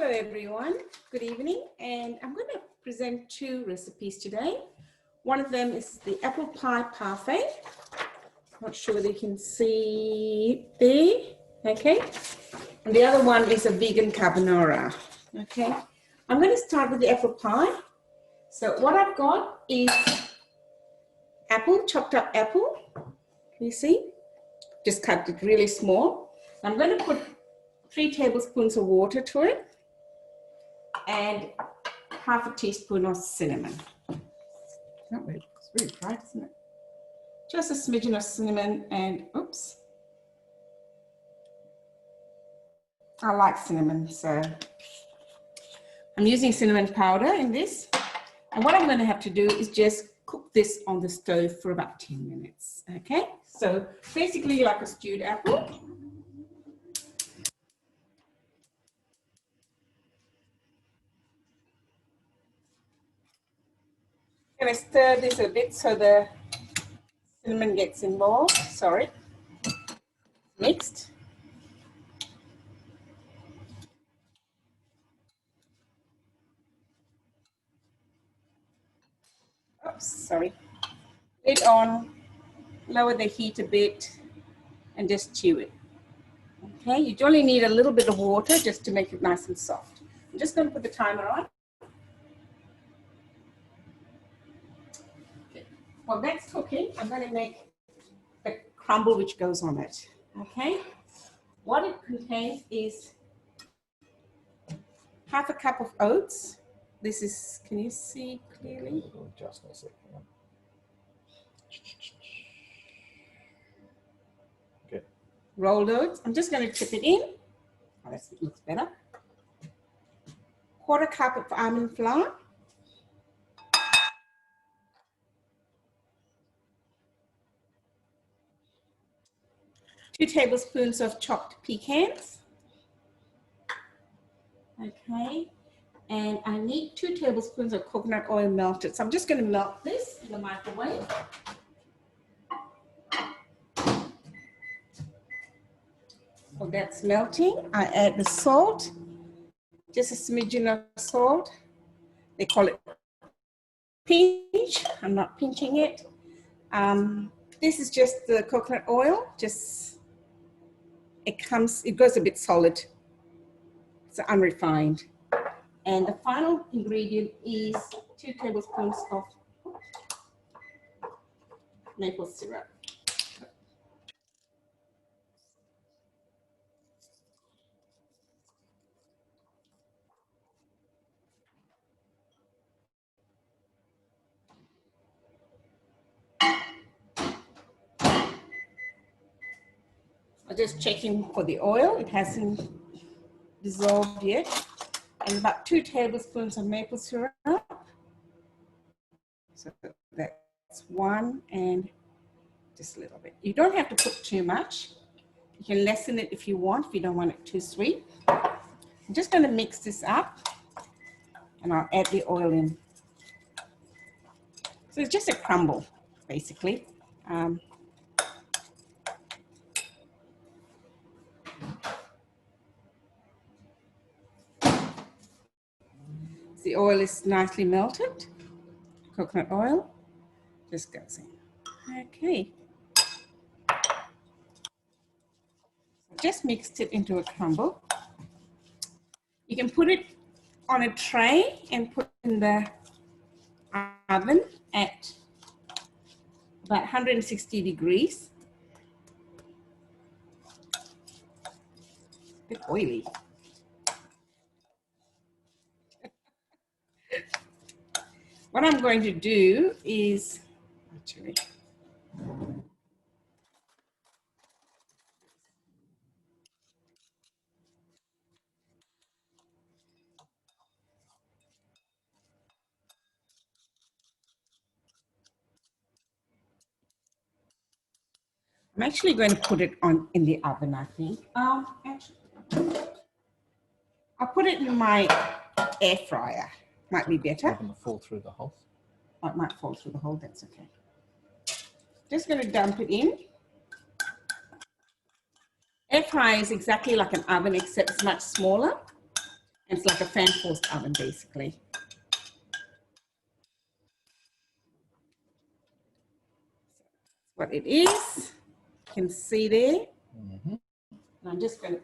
Hello everyone, good evening, and I'm going to present two recipes today. One of them is the apple pie parfait. Not sure whether you can see it there, okay? And the other one is a vegan carbonara, okay? I'm going to start with the apple pie. So what I've got is apple, chopped up apple, can you see? Just cut it really small. I'm going to put 3 tablespoons of water to it and half a teaspoon of cinnamon. It's really bright, isn't it? Just a smidgen of cinnamon and, oops. I like cinnamon, so I'm using cinnamon powder in this. And what I'm going to have to do is just cook this on the stove for about 10 minutes, okay? So basically like a stewed apple. I'm going to stir this a bit so the cinnamon gets involved. Sorry. Mixed. Oops, sorry. Lid on, lower the heat a bit, and just chew it. Okay, you only need a little bit of water just to make it nice and soft. I'm just going to put the timer on. Okay. While that's cooking, I'm going to make the crumble which goes on it. Okay, what it contains is half a cup of oats. This is, can you see clearly? Just a second. Okay. Rolled oats. I'm just going to chip it in. Oh, that looks better. Quarter cup of almond flour. 2 tablespoons of chopped pecans. Okay. And I need 2 tablespoons of coconut oil melted. So I'm just going to melt this in the microwave. While that's melting, I add the salt, just a smidgen of salt. They call it pinch. I'm not pinching it. This is just the coconut oil. It goes a bit solid. It's unrefined. And the final ingredient is 2 tablespoons of maple syrup. I'm just checking for the oil. It hasn't dissolved yet. And about 2 tablespoons of maple syrup. So that's 1 and just a little bit. You don't have to put too much. You can lessen it if you want, if you don't want it too sweet. I'm just going to mix this up and I'll add the oil in. So it's just a crumble, basically. The oil is nicely melted. Coconut oil just goes in. Okay. Just mixed it into a crumble. You can put it on a tray and put it in the oven at about 160 degrees. A bit oily. What I'm going to do is, actually, I'm actually going to put it on in the oven, I think. Actually, I'll put it in my air fryer. Might be better. Not going to fall through the hole. Oh, it might fall through the hole, that's okay. Just going to dump it in. Air fryer is exactly like an oven, except it's much smaller. And it's like a fan forced oven basically. What it is, you can see there. Mm-hmm. And I'm just going to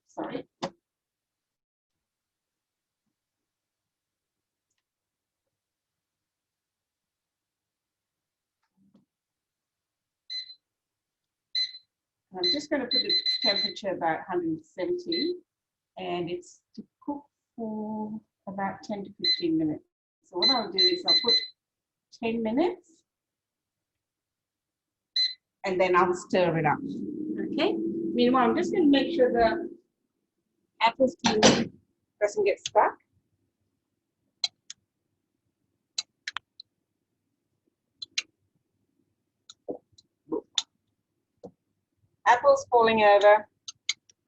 sorry. I'm just going to put the temperature about 170, and it's to cook for about 10 to 15 minutes. So what I'll do is I'll put 10 minutes and then I'll stir it up. Okay. Meanwhile, I'm just going to make sure the apple skin doesn't get stuck. Apple's falling over.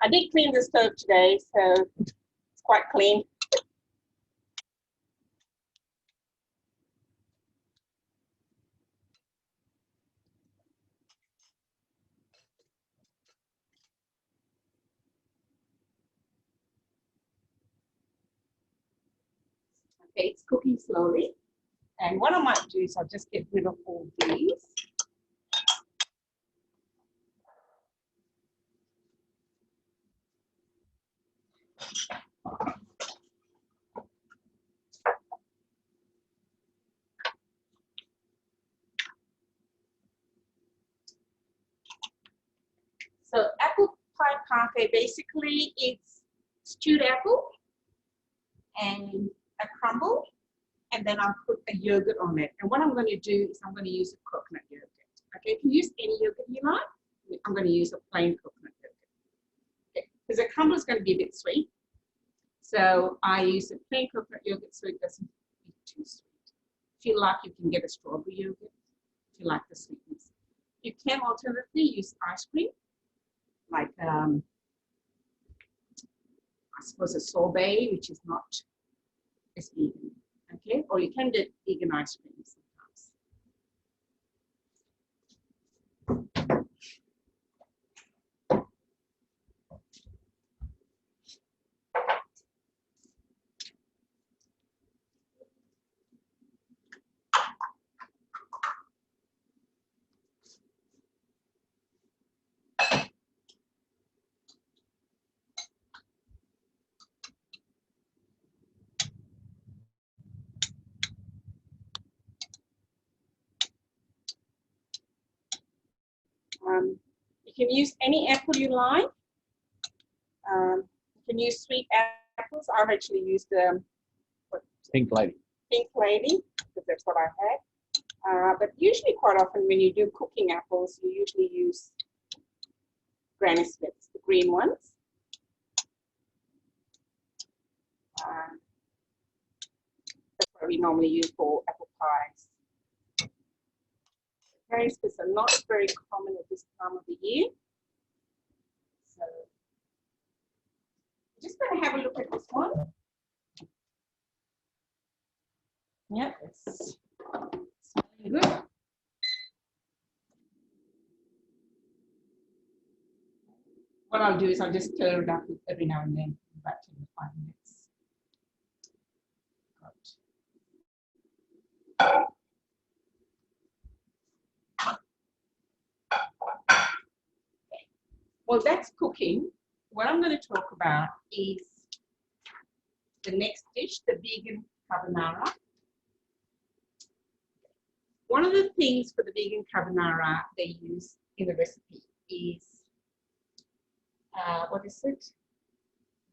I did clean the stove today, so it's quite clean. Okay, it's cooking slowly. And what I might do is I'll just get rid of all these. So apple pie parfait, basically it's stewed apple and a crumble, and then I'll put a yogurt on it. And what I'm going to do is I'm going to use a coconut yogurt. Okay, you can use any yogurt you like. I'm going to use a plain coconut yogurt. Okay, because the crumble is going to be a bit sweet. So I use a plain coconut yogurt so it doesn't be too sweet. If you like, you can get a strawberry yogurt if you like the sweetness. You can alternatively use ice cream, like I suppose a sorbet, which is not as vegan. Okay, or you can get vegan ice cream sometimes. You can use any apple you like. You can use sweet apples. I've actually used Pink lady. Pink Lady because that's what I had. But usually, quite often, when you do cooking apples, you usually use Granny Smiths, the green ones. That's what we normally use for apple pies. Granny Smiths are not very common at this time of the year. So I'm just going to have a look at this one. Yep, it's smelling good. What I'll do is I'll just stir it up every now and then, about 10 to 5 minutes. Well, that's cooking. What I'm going to talk about is the next dish, the vegan carbonara. One of the things for the vegan carbonara they use in the recipe is, what is it?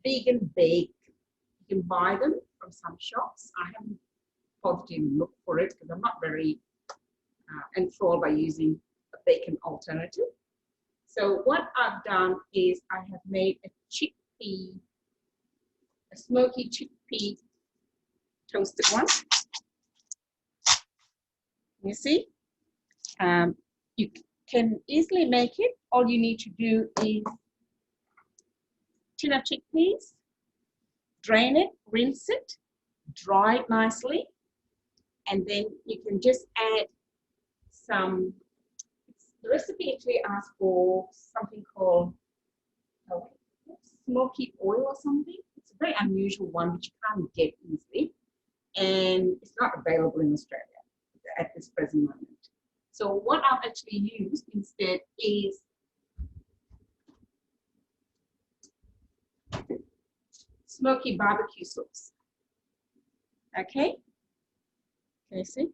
Vegan bake. You can buy them from some shops. I haven't bothered to look for it because I'm not very enthralled by using a bacon alternative. So what I've done is I have made a smoky chickpea toasted one. You see? You can easily make it. All you need to do is tin of chickpeas, drain it, rinse it, dry it nicely, and then you can just add the recipe actually asks for something called smoky oil or something. It's a very unusual one which you can't get easily, and it's not available in Australia at this present moment. So what I've actually used instead is smoky barbecue sauce. Okay, can you see?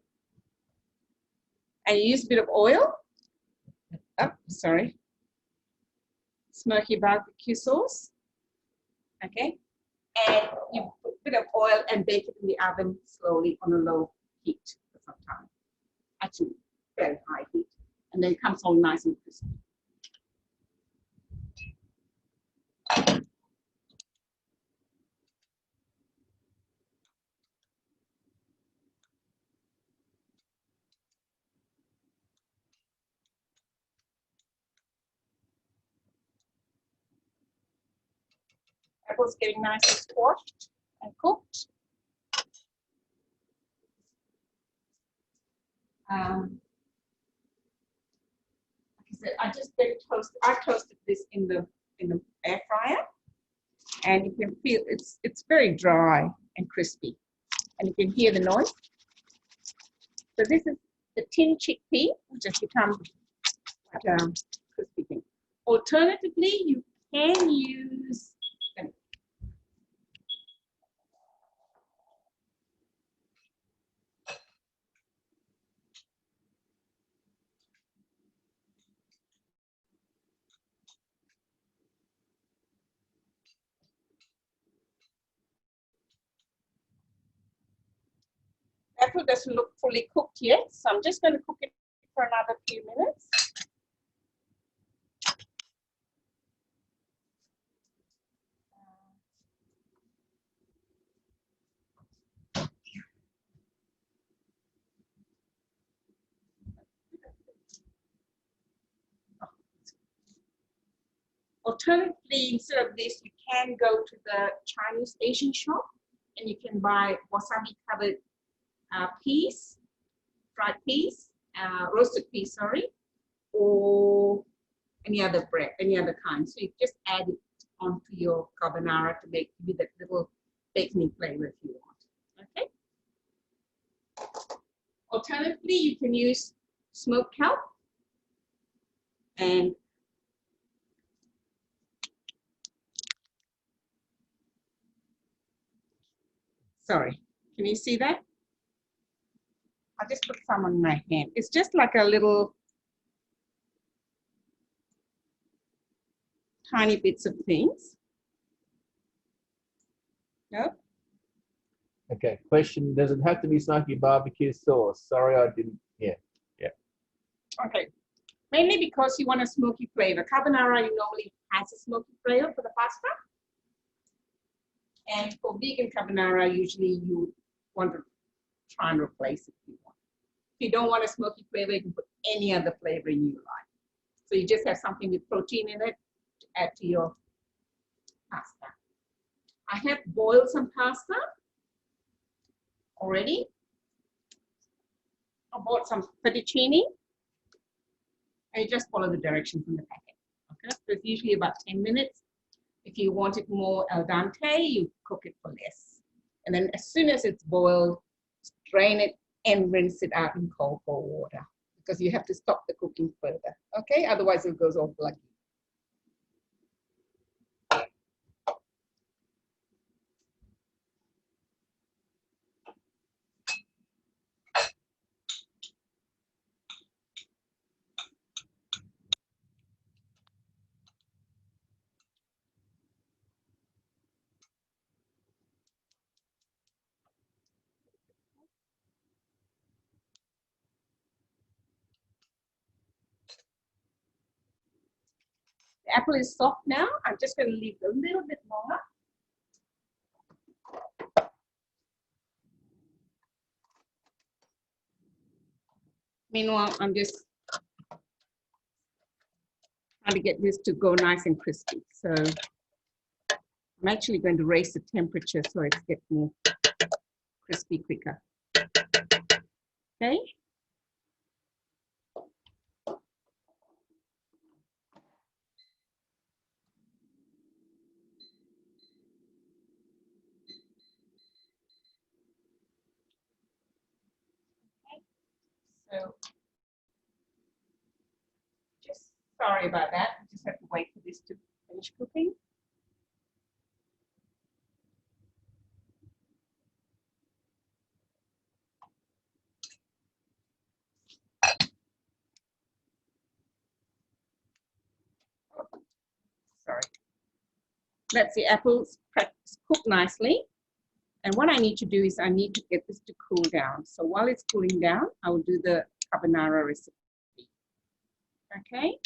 And you use a bit of oil. Oh, sorry. Smoky barbecue sauce. Okay, and you put a bit of oil and bake it in the oven slowly on a low heat for some time. Actually, very high heat, and then it comes all nice and crispy. Apple's getting nicely squashed and cooked. Like I said, I just did toast. I toasted this in the air fryer, and you can feel it's very dry and crispy, and you can hear the noise. So this is the tin chickpea, which has become like a crispy thing. Alternatively, you can use apple doesn't look fully cooked yet, so I'm just going to cook it for another few minutes. Alternatively, instead of this, you can go to the Chinese Asian shop and you can buy wasabi covered peas, fried peas, roasted peas, sorry, or any other bread, any other kind. So you just add it onto your carbonara to make give you that little bacony flavor if you want. Okay. Alternatively, you can use smoked kelp and sorry, can you see that? I'll just put some on my hand. It's just like a little tiny bits of things. No? Okay, question, does it have to be smoky barbecue sauce? Sorry, I didn't, yeah. Okay, mainly because you want a smoky flavor. Carbonara normally has a smoky flavor for the pasta. And for vegan carbonara, usually you want to try and replace it if you want. If you don't want a smoky flavor, you can put any other flavor you like. So you just have something with protein in it to add to your pasta. I have boiled some pasta already. I bought some fettuccine, and you just follow the directions in the packet. Okay, so it's usually about 10 minutes. If you want it more al dente, you cook it for less. And then as soon as it's boiled, strain it and rinse it out in cold water because you have to stop the cooking further. Okay, otherwise it goes all bloody. The apple is soft now. I'm just going to leave it a little bit longer. Meanwhile, I'm just trying to get this to go nice and crispy. So I'm actually going to raise the temperature so it gets more crispy quicker. Okay. So just sorry about that. I just have to wait for this to finish cooking. Sorry. That's the apples cooked nicely. And what I need to do is I need to get this to cool down. So while it's cooling down, I will do the carbonara recipe. Okay?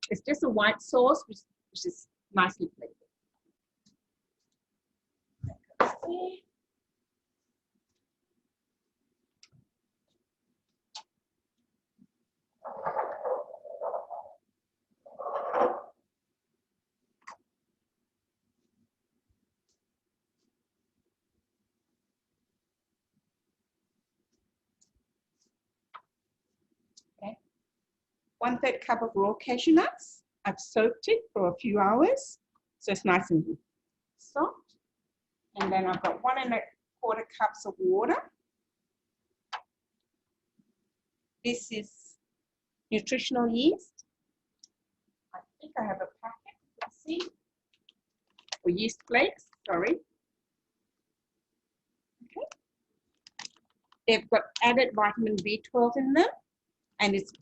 It's just a white sauce, which is nicely flavored. Okay. 1/3 cup of raw cashew nuts. I've soaked it for a few hours, so it's nice and soft. And then I've got 1¼ cups of water. This is nutritional yeast. I think I have a packet, let's see. Or yeast flakes, sorry. Okay. They've got added vitamin B12 in them, and it's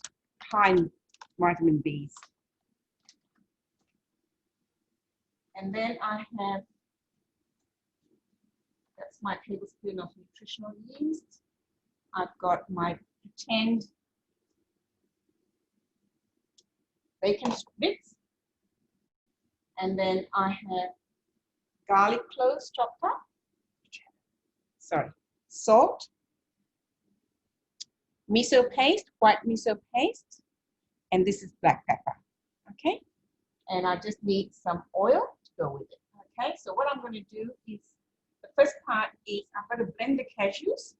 high in vitamin Bs. And then I have, that's my tablespoon of nutritional yeast. I've got my pretend bacon bits. And then I have garlic cloves chopped up. Sorry, salt, miso paste, white miso paste, and this is black pepper. Okay, and I just need some oil to go with it. Okay, so what I'm going to do is, the first part is I'm going to blend the cashews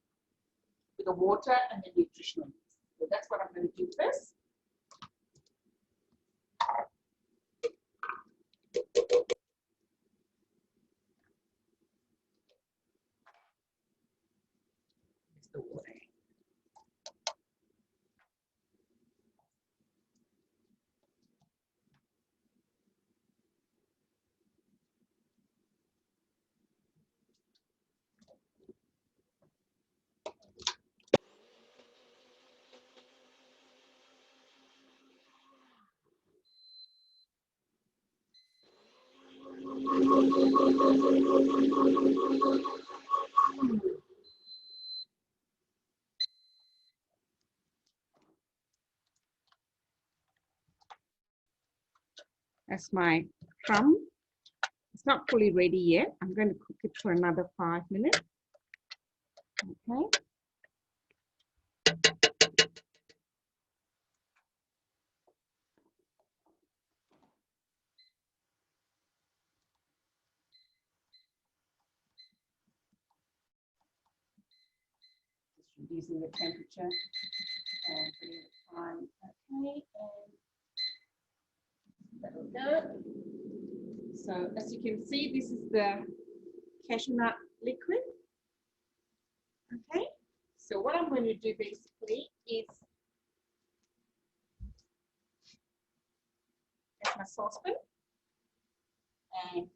with the water and the nutritional yeast. So that's what I'm going to do first. Mix the water. That's my crumb. It's not fully ready yet. I'm going to cook it for another 5 minutes. Okay. Just reducing the temperature and putting the time. Okay, and that'll go. So as you can see, this is the cashew nut liquid. Okay, so what I'm going to do basically is, that's my saucepan, and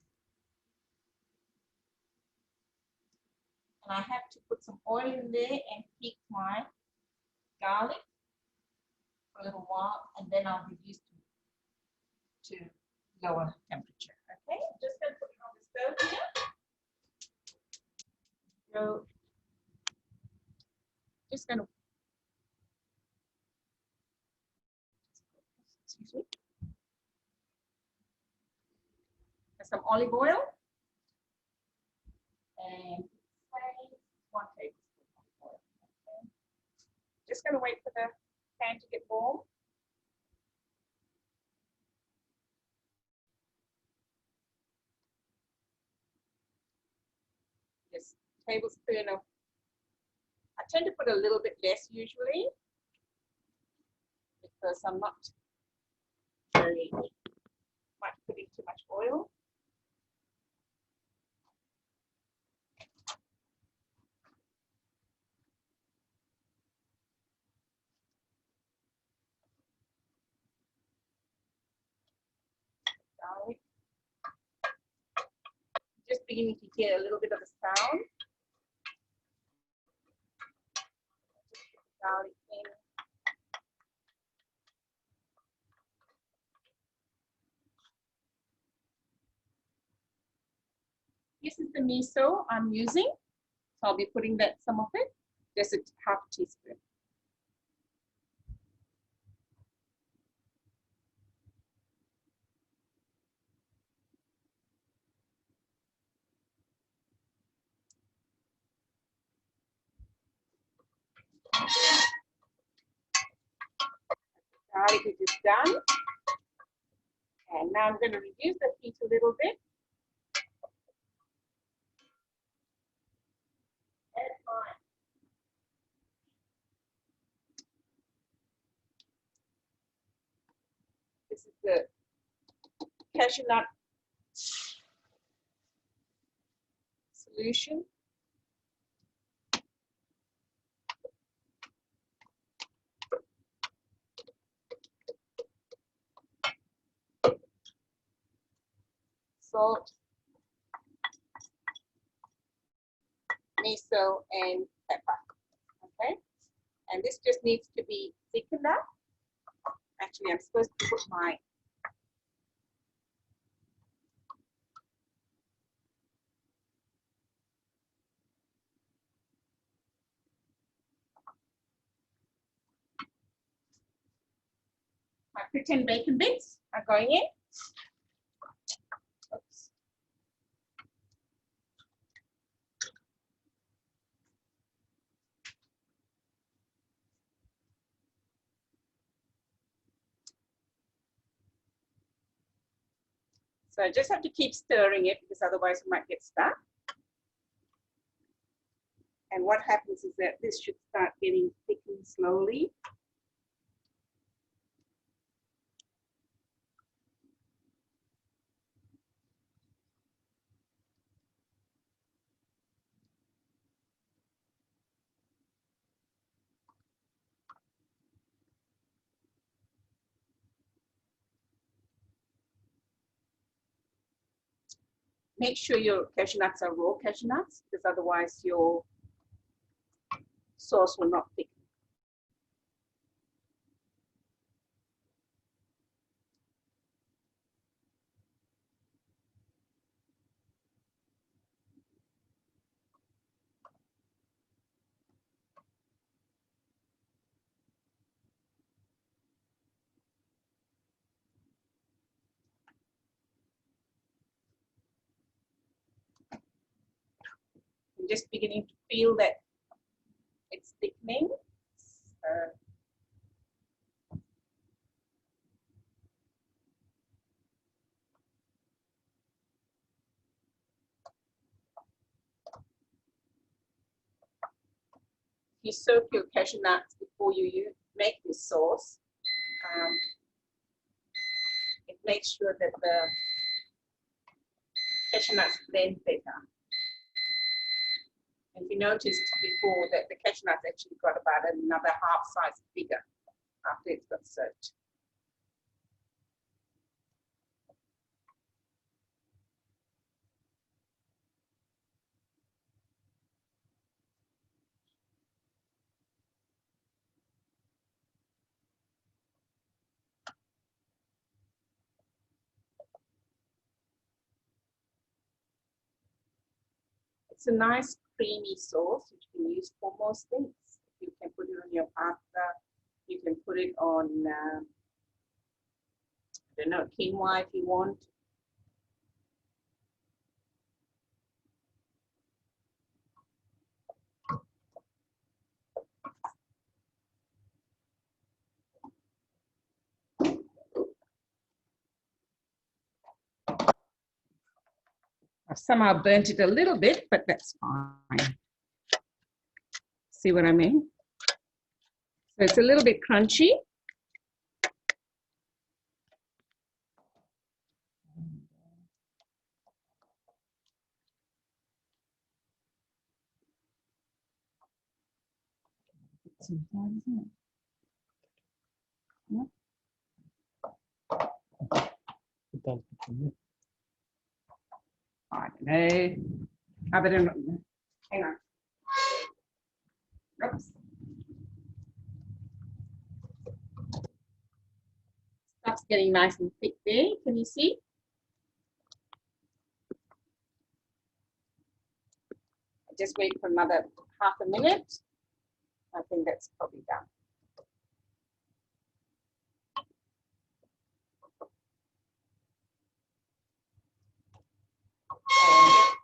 I have to put some oil in there and heat my garlic for a little while, and then I'll reduce to lower temperature. Okay, I'm just going to put it on the stove here. So just going to, excuse me, some olive oil and 1 tablespoon of oil. Okay. Just going to wait for the pan to get warm. Just a tablespoon of, I tend to put a little bit less usually because I'm not very much putting too much oil. beginning to hear a little bit of a sound. Garlic in. This is the miso I'm using. So I'll be putting that, some of it, just a half teaspoon. Garlic is just done. And now I'm going to reduce the heat a little bit. This is the cashew nut solution. Salt, miso, and pepper. Okay, and this just needs to be thickened up. Actually, I'm supposed to put my pretend bacon bits are going in. Oops. So I just have to keep stirring it because otherwise it might get stuck. And what happens is that this should start getting thickened slowly. Make sure your cashew nuts are raw cashew nuts, because otherwise your sauce will not thicken. I'm just beginning to feel that it's thickening. You soak your cashew nuts before you make this sauce. It makes sure that the cashew nuts blend better. And if you noticed before that the cashew nuts actually got about another half size bigger after it's got soaked. It's a nice creamy sauce which you can use for most things. You can put it on your pasta. You can put it on, I don't know, quinoa if you want. I've somehow burnt it a little bit, but that's fine. See what I mean? So it's a little bit crunchy. Sometimes, isn't it? I don't know. I better not. Hang on. Oops. Stuff's getting nice and thick there. Can you see? Just wait for another half a minute. I think that's probably done.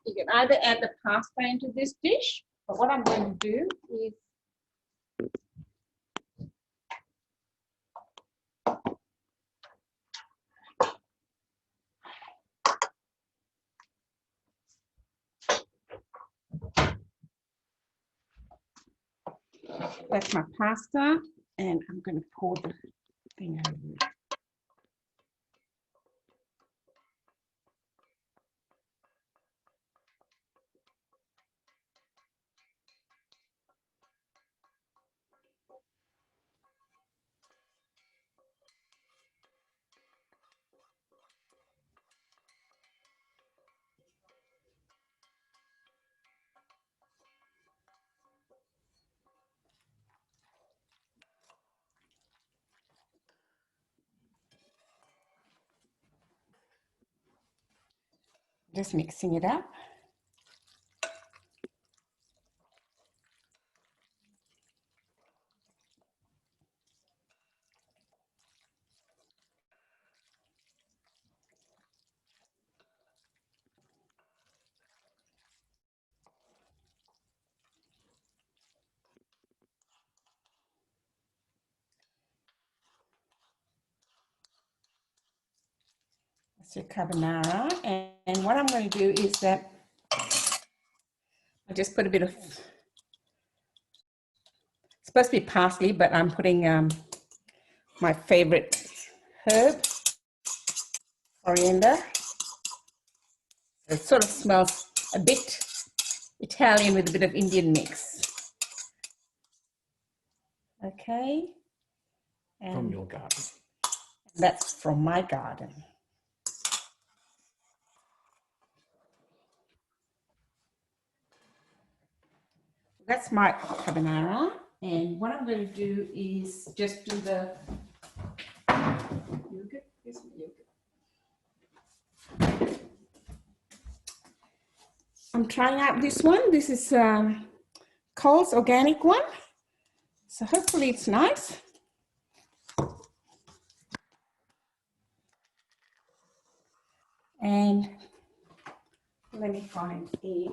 You can either add the pasta into this dish, but what I'm going to do is that's my pasta, and I'm going to pour the thing over it. Just mixing it up. That's your carbonara, and what I'm going to do is that I just put a bit of, it's supposed to be parsley, but I'm putting my favorite herb, coriander. It sort of smells a bit Italian with a bit of Indian mix. Okay. And From your garden. that's from my garden. That's my carbonara, and what I'm going to do is just do the yogurt. Here's my yogurt. I'm trying out this one. This is Cole's organic one, so hopefully it's nice. And let me find a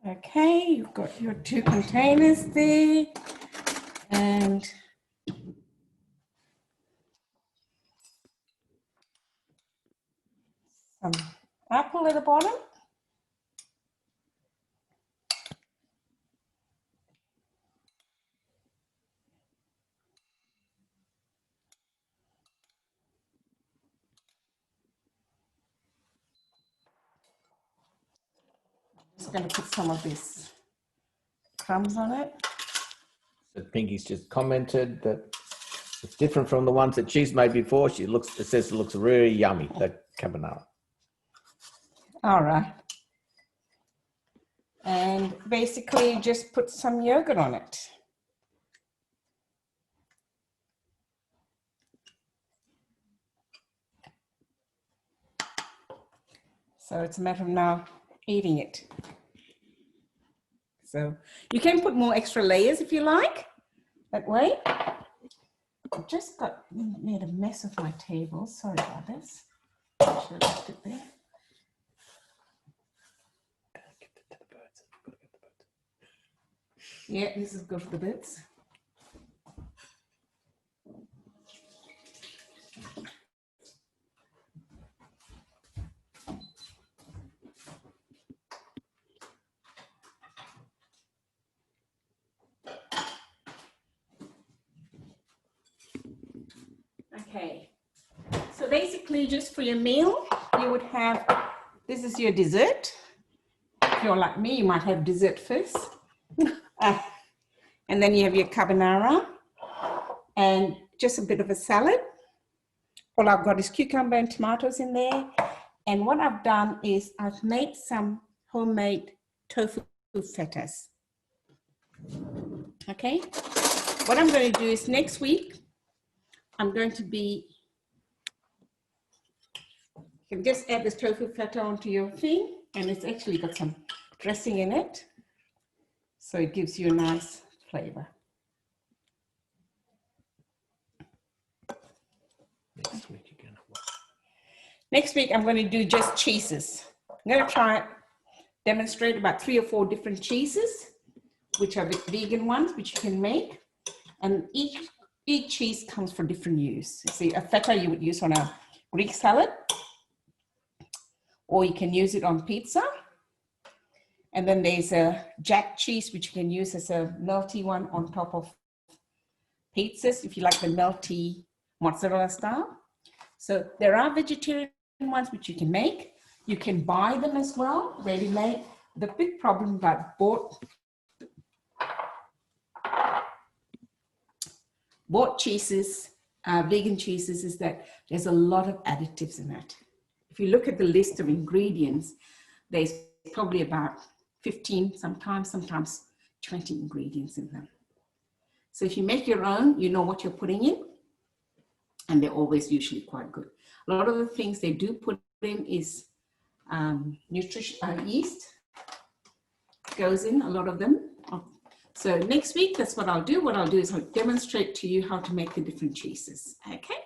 okay, you've got your 2 containers there, and some apple at the bottom. Just going to put some of this crumbs on it. So Pinky's just commented that it's different from the ones that she's made before. It says it looks really yummy, that carbonara. All right. And basically just put some yogurt on it. So it's a matter of now eating it. So you can put more extra layers if you like, that way. I've just made a mess of my table. Sorry about this. I should have left it there. Yeah, this is good for the birds. Okay, so basically just for your meal, you would have, this is your dessert. you're like me, you might have dessert first. And then you have your carbonara and just a bit of a salad. All I've got is cucumber and tomatoes in there. And what I've done is I've made some homemade tofu fetas. Okay. What I'm going to do is next week, I'm going to be, you can just add this tofu feta onto your thing, and it's actually got some dressing in it. So it gives you a nice flavor. Next week, I'm going to do just cheeses. I'm going to demonstrate about 3 or 4 different cheeses, which are the vegan ones, which you can make. And each cheese comes for different use. See, a feta you would use on a Greek salad, or you can use it on pizza. And then there's a jack cheese, which you can use as a melty one on top of pizzas, if you like the melty mozzarella style. So there are vegetarian ones which you can make. You can buy them as well, ready-made. The big problem about bought cheeses, vegan cheeses, is that there's a lot of additives in it. If you look at the list of ingredients, there's probably about 15, sometimes 20 ingredients in them. So if you make your own, you know what you're putting in, and they're always usually quite good. A lot of the things they do put in is yeast goes in, a lot of them. So next week, that's what I'll do. What I'll do is I'll demonstrate to you how to make the different cheeses, okay?